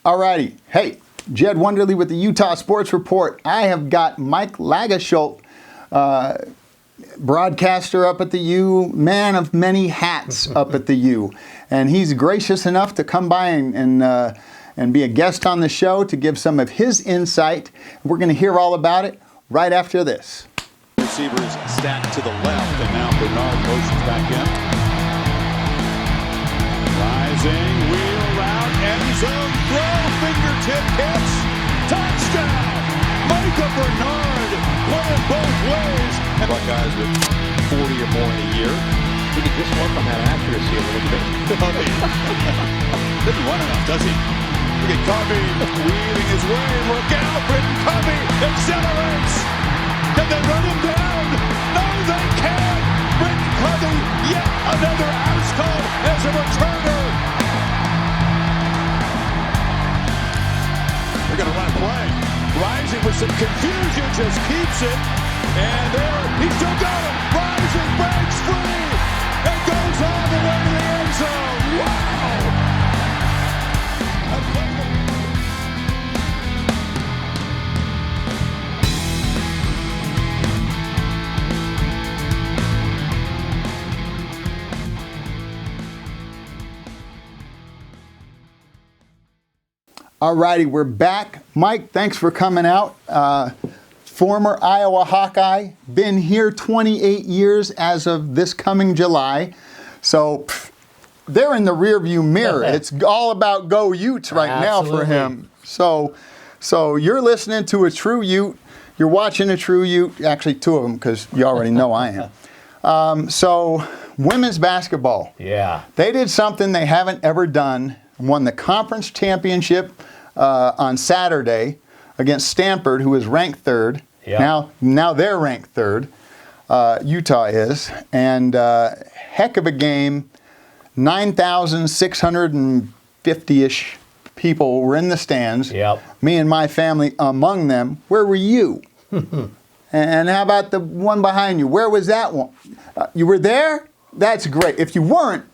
Alrighty. Hey, Jed Wonderly with the Utah Sports Report. I have got Mike Lageschulte, broadcaster up at the U, man of many hats up at the U. And he's gracious enough to come by and be a guest on the show to give some of his insight. We're going to hear all about it right after this. Receivers stacked to the left, and now Bernard motions back in. Rising, wheel route, end zone, throw, fingertip catch, touchdown! Micah Bernard playing both ways. Buckeyes with 40 or more in a year. He could just work on that accuracy a little bit. Didn't run enough, does he? Look at Covey weaving his way. Look out, Britton Covey accelerates. Can they run him down? No, they can't. Britton Covey, yet another house call as a returner. They're going to run a play. Rising with some confusion, just keeps it. And there, he's still got it. Rising breaks free and goes all the way to the end zone. Wow! All righty, we're back. Mike, thanks for coming out. Former Iowa Hawkeye, been here 28 years as of this coming July. So they're in the rearview mirror. It's all about go Utes right now for him. So you're listening to a true Ute. You're watching a true Ute. Actually, two of them, because you already know I am. So women's basketball. Yeah. They did something they haven't ever done. Won the conference championship on Saturday against Stanford, who is ranked third. Yep. Now they're ranked third. Utah is. And heck of a game. 9,650-ish people were in the stands. Yep. Me and my family among them. Where were you? And how about the one behind you? Where was that one? You were there? That's great. If you weren't,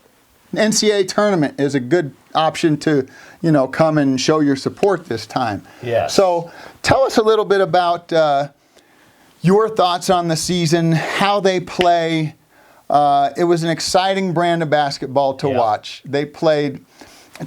NCAA tournament is a good option to, come and show your support this time. Yes. So tell us a little bit about your thoughts on the season, how they play. It was an exciting brand of basketball to watch. They played,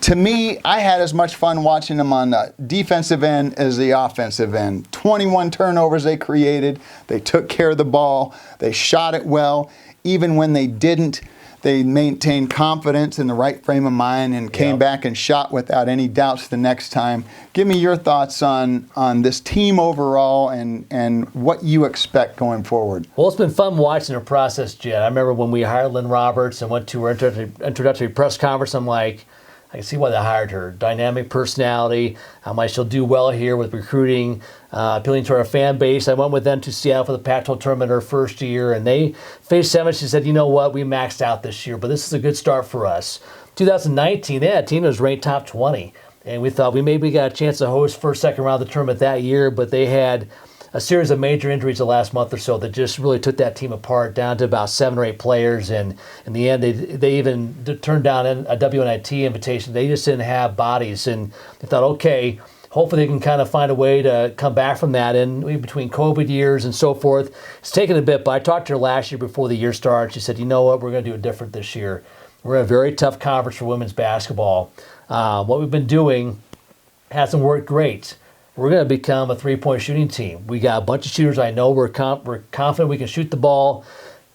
to me, I had as much fun watching them on the defensive end as the offensive end. 21 turnovers they created. They took care of the ball. They shot it well. Even when they didn't, they maintained confidence in the right frame of mind and came back and shot without any doubts the next time. Give me your thoughts on this team overall and what you expect going forward. Well, it's been fun watching the process, Jed. I remember when we hired Lynn Roberts and went to her introductory press conference, I'm like, I can see why they hired her. Dynamic personality, how much she'll do well here with recruiting, appealing to our fan base. I went with them to Seattle for the Pac-12 tournament her first year, and they faced 7. She said, you know what, we maxed out this year, but this is a good start for us. 2019, they had a team that was ranked top 20, and we thought we maybe got a chance to host first, second round of the tournament that year, but they had a series of major injuries the last month or so that just really took that team apart, down to about 7 or 8 players. And in the end, they even turned down a WNIT invitation. They just didn't have bodies. And they thought, okay, hopefully they can kind of find a way to come back from that. And between COVID years and so forth, it's taken a bit. But I talked to her last year before the year started. She said, you know what, we're going to do it different this year. We're in a very tough conference for women's basketball. What we've been doing hasn't worked great. We're going to become a 3-point shooting team. We got a bunch of shooters. I know we're confident we can shoot the ball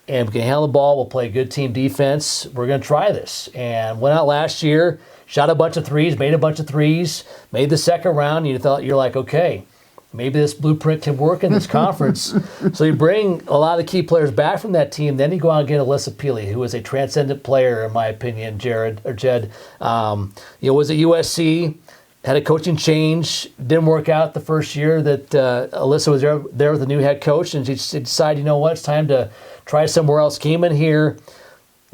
and we can handle the ball. We'll play good team defense. We're going to try this. And went out last year, shot a bunch of threes, made a bunch of threes, made the second round. And you're like, okay, maybe this blueprint can work in this conference. So you bring a lot of the key players back from that team. Then you go out and get Alyssa Peely, who is a transcendent player, in my opinion, Jed. Was at USC. Had a coaching change, didn't work out the first year that Alyssa was there with the new head coach, and she decided, you know what, it's time to try somewhere else. Came in here,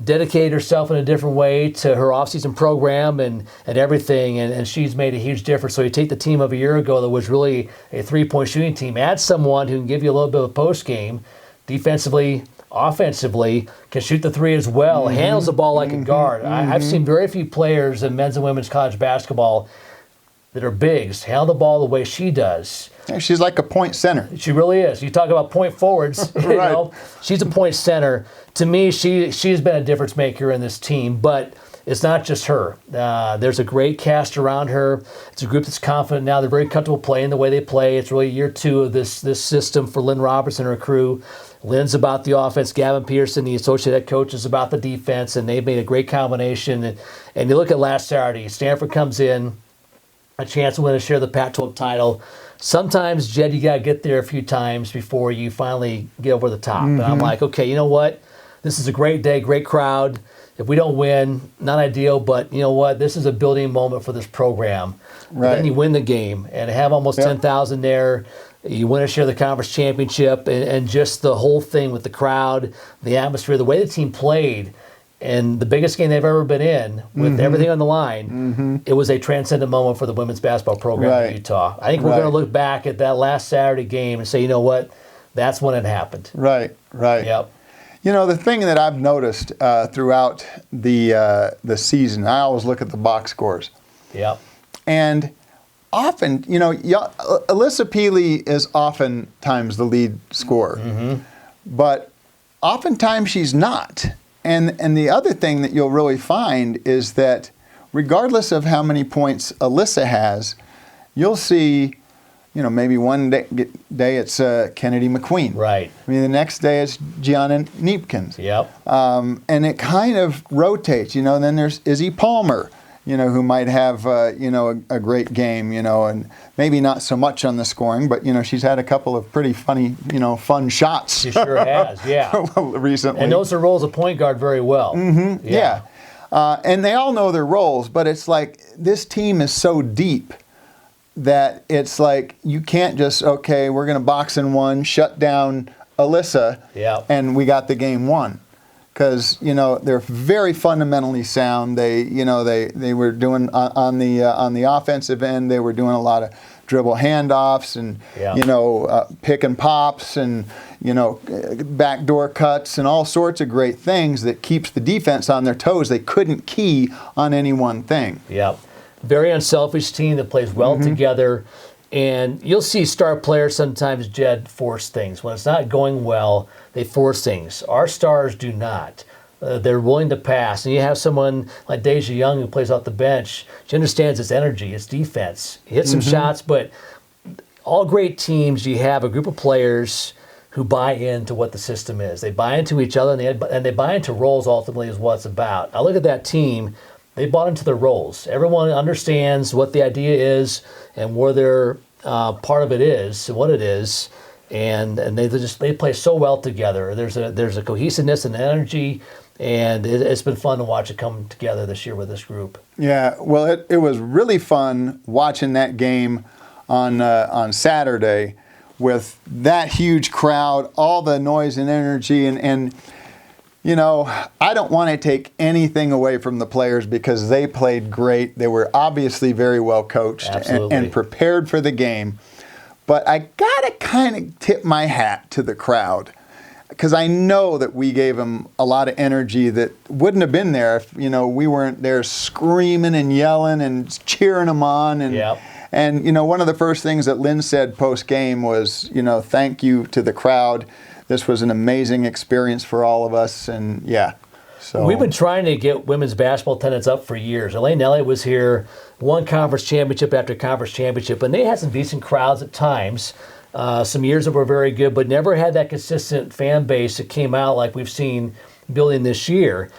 dedicated herself in a different way to her offseason program and everything, and she's made a huge difference. So you take the team of a year ago that was really a 3-point shooting team, add someone who can give you a little bit of a post game, defensively, offensively, can shoot the three as well, handles the ball like a guard. I've seen very few players in men's and women's college basketball that are bigs handle the ball the way she does. Yeah, she's like a point center. She really is. You talk about point forwards, you Right. know, she's a point center. To me, she's been a difference maker in this team, but it's not just her. There's a great cast around her. It's a group that's confident now. They're very comfortable playing the way they play. It's really year 2 of this system for Lynn Roberts and her crew. Lynn's about the offense. Gavin Pearson, the associate head coach, is about the defense, and they've made a great combination. And you look at last Saturday, Stanford comes in, a chance to win and share the Pac-12 title. Sometimes, Jed, you got to get there a few times before you finally get over the top. And I'm like, okay, you know what? This is a great day, great crowd. If we don't win, not ideal, but you know what? This is a building moment for this program. Right. Then you win the game and have almost 10,000 there. You win and share the conference championship, and just the whole thing with the crowd, the atmosphere, the way the team played, and the biggest game they've ever been in with everything on the line, it was a transcendent moment for the women's basketball program in Utah. I think we're going to look back at that last Saturday game and say, you know what? That's when it happened. Right. Yep. You know, the thing that I've noticed throughout the season, I always look at the box scores. Yep. And often, you know, Alyssa Peely is oftentimes the lead scorer. But oftentimes she's not. And the other thing that you'll really find is that regardless of how many points Alyssa has, you'll see, you know, maybe one day it's Kennedy McQueen. Right. I mean, the next day it's Gianna Neepkins. Yep. And it kind of rotates, you know. And then there's Izzy Palmer, you know, who might have, you know, a great game, you know, and maybe not so much on the scoring, but, you know, she's had a couple of pretty funny, you know, fun shots. She sure has, yeah. Recently. And knows her role as a point guard very well. Yeah. And they all know their roles, but it's like this team is so deep that it's like you can't just, okay, we're going to box in one, shut down Alyssa, and we got the game won. Because, you know, they're very fundamentally sound. They, you know, they were doing on the offensive end, they were doing a lot of dribble handoffs and, you know, pick and pops and, you know, backdoor cuts and all sorts of great things that keeps the defense on their toes. They couldn't key on any one thing. Yep. Very unselfish team that plays well together. And you'll see star players sometimes, Jed, force things. When it's not going well, they force things. Our stars do not. They're willing to pass. And you have someone like Deja Young who plays off the bench. She understands its energy, its defense. He hits some shots, but all great teams, you have a group of players who buy into what the system is. They buy into each other, and they buy into roles ultimately is what it's about. I look at that team. They bought into their roles. Everyone understands what the idea is and where their part of it is, what it is, and they play so well together. There's a cohesiveness and energy, and it's been fun to watch it come together this year with this group. Yeah, well, it was really fun watching that game on Saturday with that huge crowd, all the noise and energy, and you know, I don't want to take anything away from the players because they played great. They were obviously very well coached and prepared for the game. But I got to kind of tip my hat to the crowd because I know that we gave them a lot of energy that wouldn't have been there if, you know, we weren't there screaming and yelling and cheering them on. And you know, one of the first things that Lynn said post-game was, you know, thank you to the crowd. This was an amazing experience for all of us, and so we've been trying to get women's basketball attendance up for years. Elaine Elliott was here, won conference championship after conference championship, and they had some decent crowds at times. Some years that were very good, but never had that consistent fan base that came out like we've seen building this year.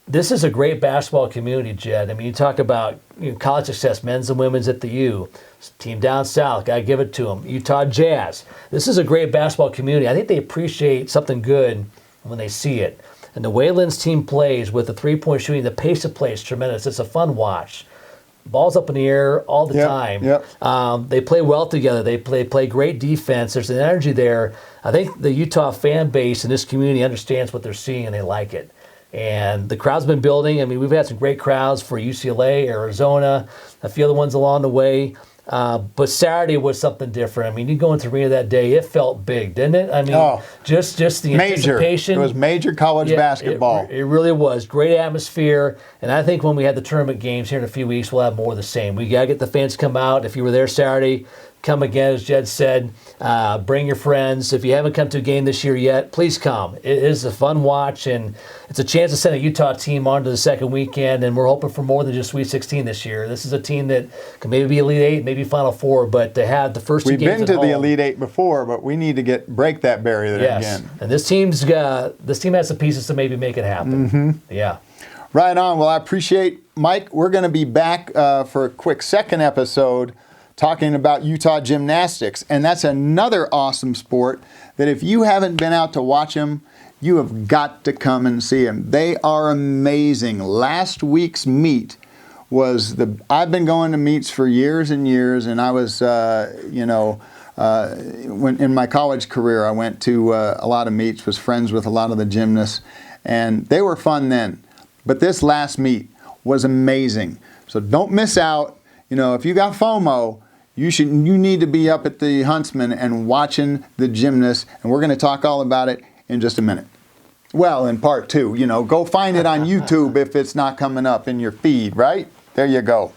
This is a great basketball community, Jed. I mean, you talk about college success, men's and women's at the U. Team down south, got to give it to them. Utah Jazz. This is a great basketball community. I think they appreciate something good when they see it. And the way Lynn's team plays with the three-point shooting, the pace of play is tremendous. It's a fun watch. Ball's up in the air all the time. They play well together. They play great defense. There's an energy there. I think the Utah fan base and this community understands what they're seeing and they like it. And the crowd's been building. I mean, we've had some great crowds for UCLA, Arizona, a few other ones along the way. But Saturday was something different. I mean, you go into the arena that day, it felt big, didn't it? I mean, just the major. anticipation. It was major college basketball. It really was. Great atmosphere. And I think when we have the tournament games here in a few weeks, we'll have more of the same. We got to get the fans to come out. If you were there Saturday, come again, as Jed said. Bring your friends. If you haven't come to a game this year yet, please come. It is a fun watch, and it's a chance to send a Utah team on to the second weekend, and we're hoping for more than just Sweet 16 this year. This is a team that can maybe be Elite 8, maybe Final Four, but to have the first two games We've been to at the home, Elite 8 before, but we need to break that barrier there again. And this team has the pieces to maybe make it happen. Yeah. Right on. Well, I appreciate Mike. We're going to be back for a quick second episode talking about Utah gymnastics. And that's another awesome sport that if you haven't been out to watch them, you have got to come and see them. They are amazing. Last week's meet was I've been going to meets for years and years, and I was, when in my college career, I went to a lot of meets, was friends with a lot of the gymnasts, and they were fun then. But this last meet was amazing. So don't miss out. If you got FOMO, you need to be up at the Huntsman and watching the gymnasts, and we're going to talk all about it in just a minute. Well, in part two, go find it on YouTube if it's not coming up in your feed, right? There you go.